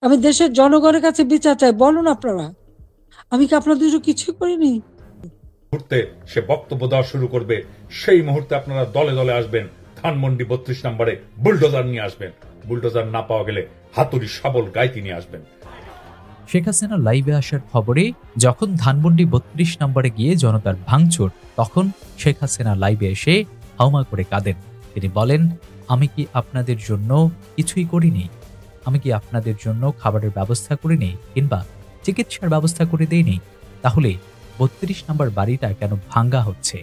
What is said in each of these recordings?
আমি দেশের জনগণের কাছে বিচার চাই। বলুন আপনারা, আমি কি আপনাদের জন্য কিছুই করিনি? মুহূর্তে সে বক্তব্য দেওয়া শুরু করবে, সেই মুহূর্তে আপনারা দলে দলে আসবেন, ধানমন্ডি ৩২ নম্বরে বুলডোজার নিয়ে আসবেন। বুলডোজার না পাওয়া গেলে হাতুড়ি শাবল গাইতি নিয়ে আসবেন। শেখ হাসিনা লাইভে আসার খবরে যখন ধানমন্ডি ৩২ নম্বরে গিয়ে জনতার ভাঙচুর, তখন শেখ হাসিনা লাইভে এসে হাউমা করে কাঁদেন। তিনি বলেন, আমি কি আপনাদের জন্য কিছুই করিনি? আমি কি আপনাদের জন্য খাবারের ব্যবস্থা করিনি কিংবা চিকিৎসার ব্যবস্থা করে দেইনি? তাহলে ৩২ নম্বর বাড়িটা কেন ভাঙ্গা হচ্ছে?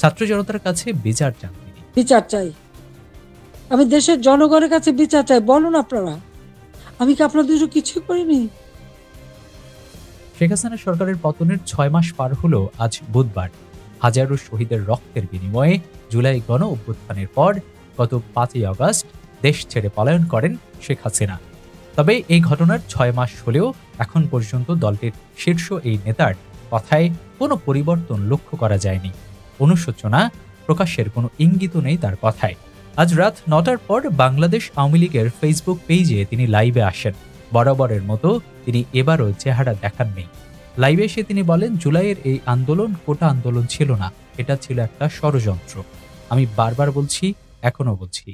ছাত্র জনতার কাছে বিচার চান তিনি। বিচার চাই। আমি দেশের জনগণের কাছে বিচার চাই। বলুন আপনারা, আমি কি আপনাদের জন্য কিছুই করিনি? শেখ হাসিনা সরকারের পতনের ৬ মাস পার হলো আজ বুধবার। হাজারো শহীদের রক্তের বিনিময়ে জুলাই গণ অভ্যুত্থানের পর গত ৫ই আগস্ট দেশ ছেড়ে পলায়ন করেন শেখ হাসিনা। তবে এই ঘটনার ৬ মাস হলেও এখন পর্যন্ত দলটির শীর্ষ এই নেতার কথায় কোনো পরিবর্তন লক্ষ্য করা যায়নি। অনুশোচনা প্রকাশের কোনো ইঙ্গিতও নেই তার কথায়। আজ রাত ৯টার পর বাংলাদেশ আওয়ামী লীগের ফেসবুক পেজে তিনি লাইভে আসেন। বরাবরের মতো তিনি এবারও চেহারা দেখাননি। লাইভে এসে তিনি বলেন, জুলাইয়ের এই আন্দোলন কোটা আন্দোলন ছিল না, এটা ছিল একটা ষড়যন্ত্র। আমি বারবার বলছি, এখনো বলছি,